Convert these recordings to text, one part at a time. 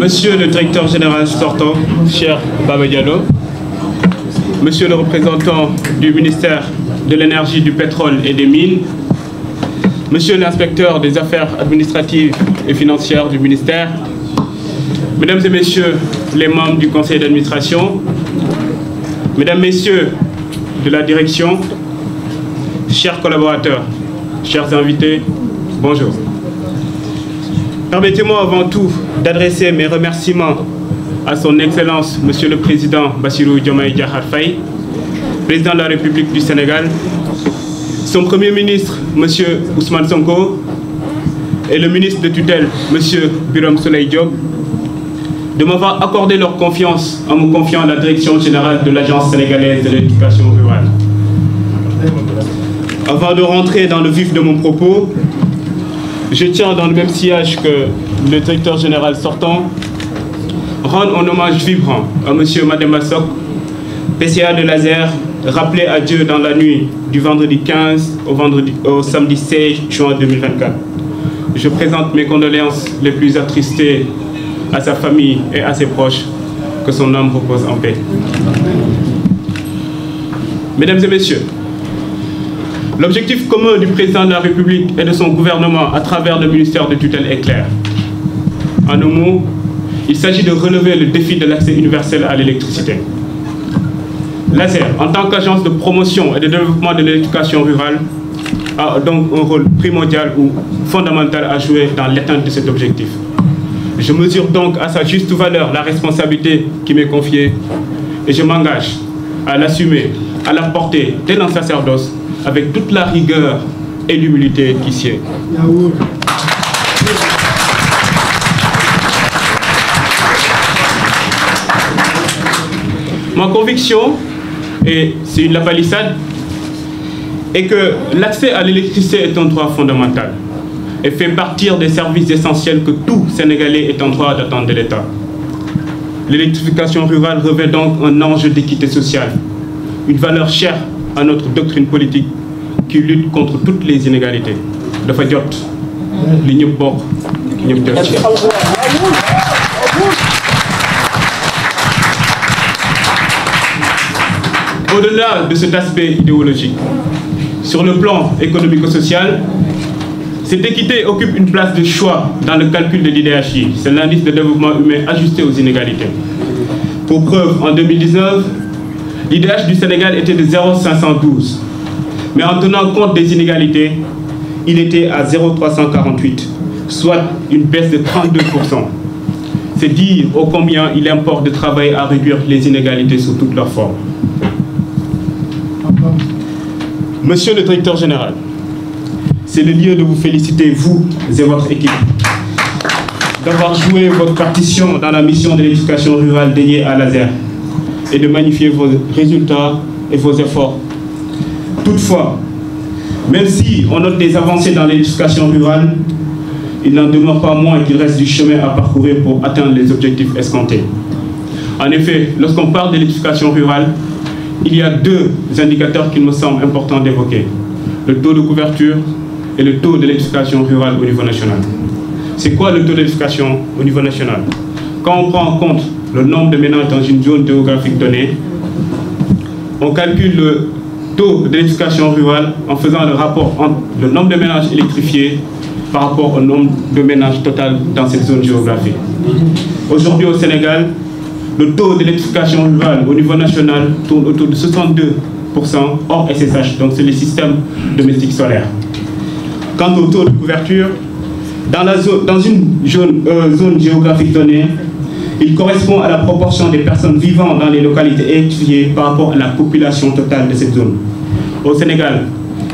Monsieur le directeur général sortant, cher Baba Diallo, Monsieur le représentant du ministère de l'Énergie, du Pétrole et des Mines, Monsieur l'inspecteur des affaires administratives et financières du ministère, Mesdames et Messieurs les membres du conseil d'administration, Mesdames, Messieurs de la direction, chers collaborateurs, chers invités, bonjour. Permettez-moi avant tout d'adresser mes remerciements à son Excellence, Monsieur le Président Bassirou Diomaye Diakhar Faye, Président de la République du Sénégal, son Premier ministre, Monsieur Ousmane Sonko, et le ministre de tutelle, Monsieur Birame Souleye Diop, de m'avoir accordé leur confiance en me confiant à la direction générale de l'Agence sénégalaise de l'éducation rurale. Avant de rentrer dans le vif de mon propos, je tiens dans le même sillage que le directeur général sortant, rendre un hommage vibrant à M. Mademba Sock, PCA de Lazer, rappelé à Dieu dans la nuit du vendredi 15 au samedi 16 juin 2024. Je présente mes condoléances les plus attristées à sa famille et à ses proches, que son âme repose en paix. Mesdames et Messieurs, l'objectif commun du président de la République et de son gouvernement à travers le ministère de tutelle est clair. En un mot, il s'agit de relever le défi de l'accès universel à l'électricité. L'ASER, en tant qu'agence de promotion et de développement de l'éducation rurale, a donc un rôle primordial ou fondamental à jouer dans l'atteinte de cet objectif. Je mesure donc à sa juste valeur la responsabilité qui m'est confiée et je m'engage à l'assumer, à la porter tel un sacerdoce avec toute la rigueur et l'humilité qui sied. Ma conviction, et c'est une lapalissade, est que l'accès à l'électricité est un droit fondamental et fait partie des services essentiels que tout Sénégalais est en droit d'attendre de l'État. L'électrification rurale revêt donc un enjeu d'équité sociale, une valeur chère à notre doctrine politique qui lutte contre toutes les inégalités. Dafa jot li ñëpp bokk ñëpp jot ci. Au-delà de cet aspect idéologique, sur le plan économico-social, cette équité occupe une place de choix dans le calcul de l'IDHI. C'est l'indice de développement humain ajusté aux inégalités. Pour preuve, en 2019, l'IDH du Sénégal était de 0,512. Mais en tenant compte des inégalités, il était à 0,348, soit une baisse de 32%. C'est dire ô combien il importe de travailler à réduire les inégalités sous toutes leurs formes. Monsieur le directeur général, c'est le lieu de vous féliciter, vous et votre équipe, d'avoir joué votre partition dans la mission de l'éducation rurale dédiée à l'ASER et de magnifier vos résultats et vos efforts. Toutefois, même si on note des avancées dans l'éducation rurale, il n'en demeure pas moins qu'il reste du chemin à parcourir pour atteindre les objectifs escomptés. En effet, lorsqu'on parle de l'éducation rurale, il y a deux indicateurs qu'il me semble important d'évoquer. Le taux de couverture et le taux de l'éducation rurale au niveau national. C'est quoi le taux d'éducation au niveau national? Quand on prend en compte le nombre de ménages dans une zone géographique donnée, on calcule le taux de l'éducation rurale en faisant le rapport entre le nombre de ménages électrifiés par rapport au nombre de ménages total dans cette zone géographique. Aujourd'hui au Sénégal, le taux de l'électrification rurale au niveau national tourne autour de 62% hors SSH, donc c'est le système domestique solaire. Quant au taux de couverture, dans une zone géographique donnée, il correspond à la proportion des personnes vivant dans les localités électrifiées par rapport à la population totale de cette zone. Au Sénégal,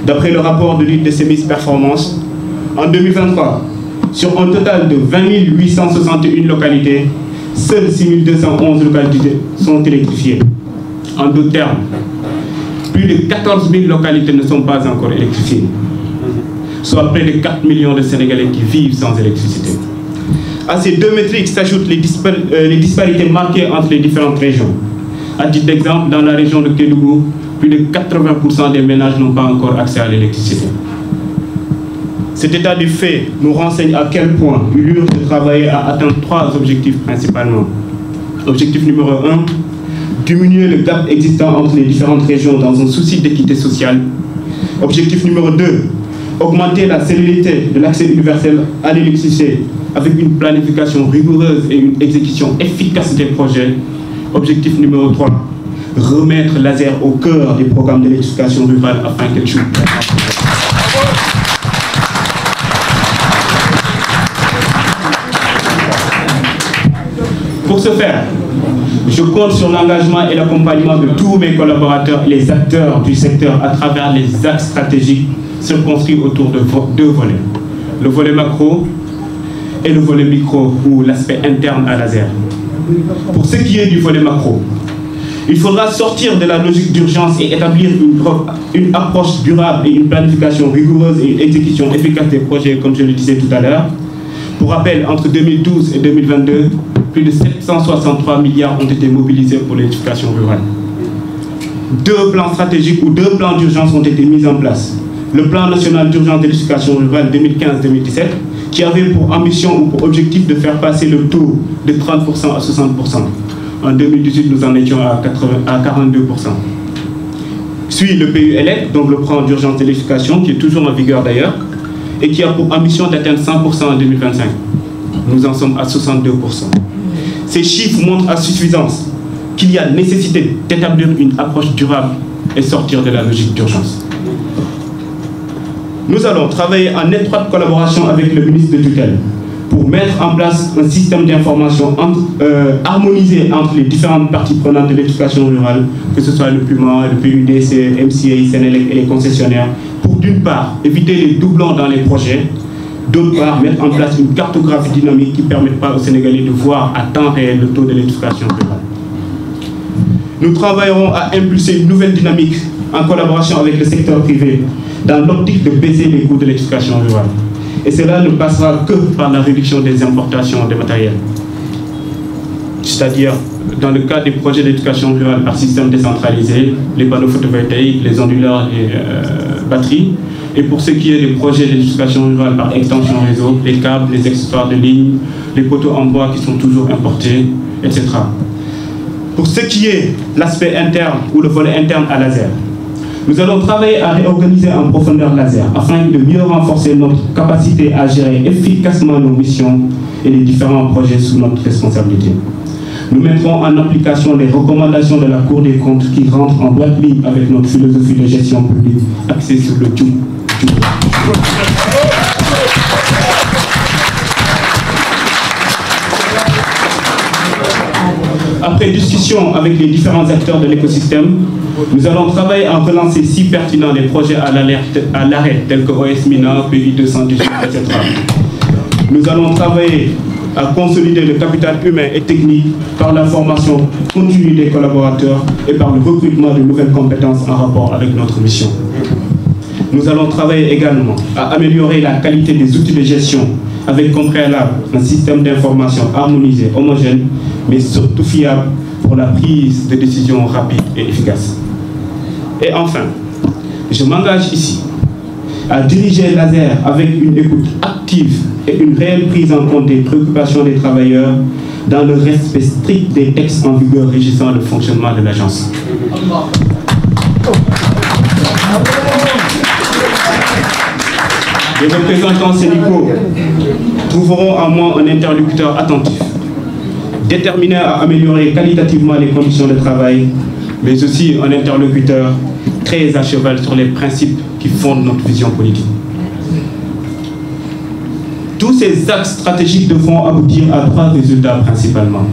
d'après le rapport de l'île de Sémis Performance, en 2023, sur un total de 20 861 localités, seules 6 211 localités sont électrifiées. En d'autres termes, plus de 14 000 localités ne sont pas encore électrifiées, soit près de 4 millions de Sénégalais qui vivent sans électricité. À ces deux métriques s'ajoutent les disparités marquées entre les différentes régions. À titre d'exemple, dans la région de Kédougou, plus de 80% des ménages n'ont pas encore accès à l'électricité. Cet état des faits nous renseigne à quel point il urge de travailler à atteindre 3 objectifs principalement. Objectif numéro 1, diminuer le gap existant entre les différentes régions dans un souci d'équité sociale. Objectif numéro 2, augmenter la célérité de l'accès universel à l'électricité avec une planification rigoureuse et une exécution efficace des projets. Objectif numéro 3, remettre l'ASER au cœur des programmes d'électrification rurale afin qu'elle joue. Pour ce faire, je compte sur l'engagement et l'accompagnement de tous mes collaborateurs et les acteurs du secteur à travers les axes stratégiques circonscrits autour de 2 volets. Le volet macro et le volet micro, ou l'aspect interne à l'ASER. Pour ce qui est du volet macro, il faudra sortir de la logique d'urgence et établir une approche durable et une planification rigoureuse et une exécution efficace des projets, comme je le disais tout à l'heure. Pour rappel, entre 2012 et 2022, plus de 763 milliards ont été mobilisés pour l'électrification rurale. 2 plans stratégiques ou 2 plans d'urgence ont été mis en place. Le plan national d'urgence d'électrification rurale 2015-2017, qui avait pour ambition ou pour objectif de faire passer le taux de 30% à 60%. En 2018, nous en étions à 42%. Suit le PUELEC, donc le plan d'urgence d'électrification, qui est toujours en vigueur d'ailleurs, et qui a pour ambition d'atteindre 100% en 2025. Nous en sommes à 62%. Ces chiffres montrent à suffisance qu'il y a nécessité d'établir une approche durable et sortir de la logique d'urgence. Nous allons travailler en étroite collaboration avec le ministre de tutelle pour mettre en place un système d'information harmonisé entre les différentes parties prenantes de l'éducation rurale, que ce soit le PUMA, le PUDC, MCA, Sénélec et les concessionnaires, pour d'une part éviter les doublons dans les projets, d'autre part mettre en place une cartographie dynamique qui ne permette pas aux Sénégalais de voir à temps réel le taux de l'éducation rurale. Nous travaillerons à impulser une nouvelle dynamique en collaboration avec le secteur privé dans l'optique de baisser les coûts de l'éducation rurale. Et cela ne passera que par la réduction des importations de matériel. C'est-à-dire, dans le cas des projets d'éducation rurale par système décentralisé, les panneaux photovoltaïques, les onduleurs et batteries. Et pour ce qui est des projets d'éducation rurale par extension réseau, les câbles, les accessoires de ligne, les poteaux en bois qui sont toujours importés, etc. Pour ce qui est l'aspect interne ou le volet interne à l'ASER, nous allons travailler à réorganiser en profondeur l'ASER afin de mieux renforcer notre capacité à gérer efficacement nos missions et les différents projets sous notre responsabilité. Nous mettrons en application les recommandations de la Cour des comptes qui rentrent en droite ligne avec notre philosophie de gestion publique axée sur le tout. Après discussion avec les différents acteurs de l'écosystème, nous allons travailler à relancer si pertinent les projets à l'arrêt tels que OS Mina, PI 218, etc. Nous allons travailler à consolider le capital humain et technique par la formation continue des collaborateurs et par le recrutement de nouvelles compétences en rapport avec notre mission. Nous allons travailler également à améliorer la qualité des outils de gestion avec comme préalable un système d'information harmonisé, homogène, mais surtout fiable pour la prise de décisions rapides et efficaces. Et enfin, je m'engage ici à diriger l'ASER avec une écoute active et une réelle prise en compte des préoccupations des travailleurs dans le respect strict des textes en vigueur régissant le fonctionnement de l'agence. Les représentants syndicaux trouveront en moi un interlocuteur attentif, déterminé à améliorer qualitativement les conditions de travail, mais aussi un interlocuteur très à cheval sur les principes qui fondent notre vision politique. Tous ces axes stratégiques devront aboutir à 3 résultats principalement.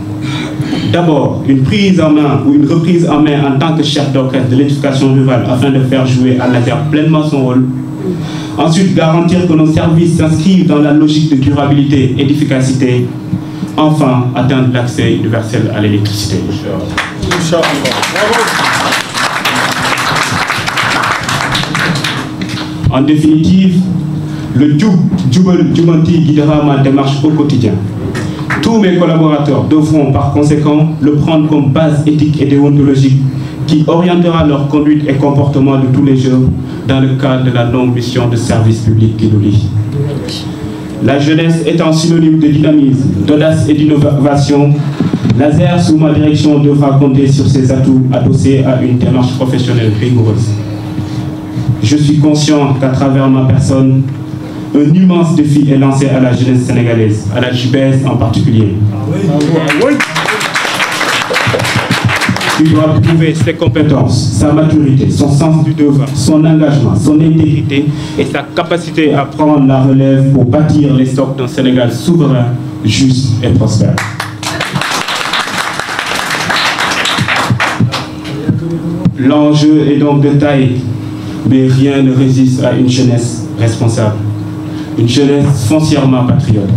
D'abord, une prise en main ou une reprise en main en tant que chef d'orchestre de l'éducation rurale afin de faire jouer à l'ASER pleinement son rôle. Ensuite, garantir que nos services s'inscrivent dans la logique de durabilité et d'efficacité. Enfin, atteindre l'accès universel à l'électricité. En définitive, le Jubal Jumanti guidera ma démarche au quotidien. Tous mes collaborateurs devront par conséquent le prendre comme base éthique et déontologique qui orientera leur conduite et comportement de tous les jours dans le cadre de la longue mission de service public qui nous lie. La jeunesse étant synonyme de dynamisme, d'audace et d'innovation, l'ASER, sous ma direction, devra compter sur ses atouts adossés à une démarche professionnelle rigoureuse. Je suis conscient qu'à travers ma personne, un immense défi est lancé à la jeunesse sénégalaise, à la JBS en particulier. Il doit prouver ses compétences, sa maturité, son sens du devoir, son engagement, son intégrité et sa capacité à prendre la relève pour bâtir les stocks d'un Sénégal souverain, juste et prospère. L'enjeu est donc de taille, mais rien ne résiste à une jeunesse responsable, une jeunesse foncièrement patriote,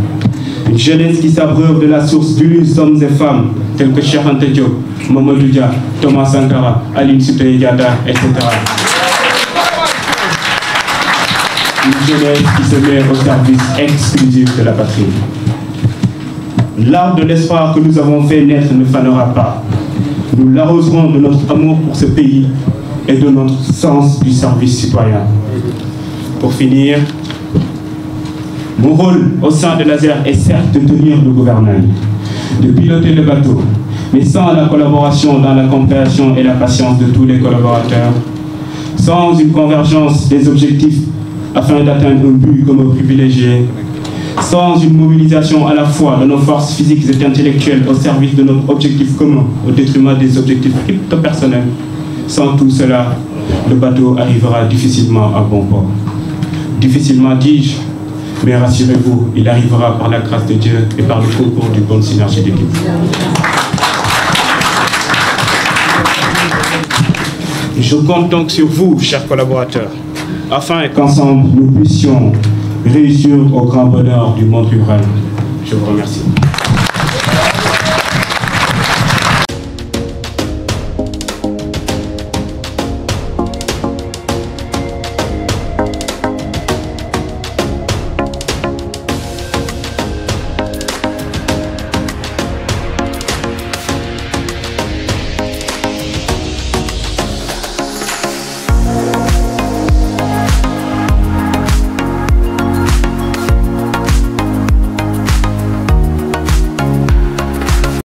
une jeunesse qui s'abreuve de la source d'illustres hommes et femmes tels que Cheikh Anta Diop, Mamadou Dia, Thomas Sankara, Aline Sitoé Diatta, etc. Une jeunesse qui se met au service exclusif de la patrie. L'arbre de l'espoir que nous avons fait naître ne fanera pas. Nous l'arroserons de notre amour pour ce pays et de notre sens du service citoyen. Pour finir, mon rôle au sein de l'ASER est certes de tenir le gouvernail, de piloter le bateau, mais sans la collaboration dans la compréhension et la patience de tous les collaborateurs, sans une convergence des objectifs afin d'atteindre un but comme privilégié, sans une mobilisation à la fois de nos forces physiques et intellectuelles au service de notre objectif commun, au détriment des objectifs crypto-personnels. Sans tout cela, le bateau arrivera difficilement à bon port. Difficilement, dis-je, mais rassurez-vous, il arrivera par la grâce de Dieu et par le concours d'une bonne synergie d'équipe. Je compte donc sur vous, chers collaborateurs, afin qu'ensemble nous puissions réussir au grand bonheur du monde rural. Je vous remercie.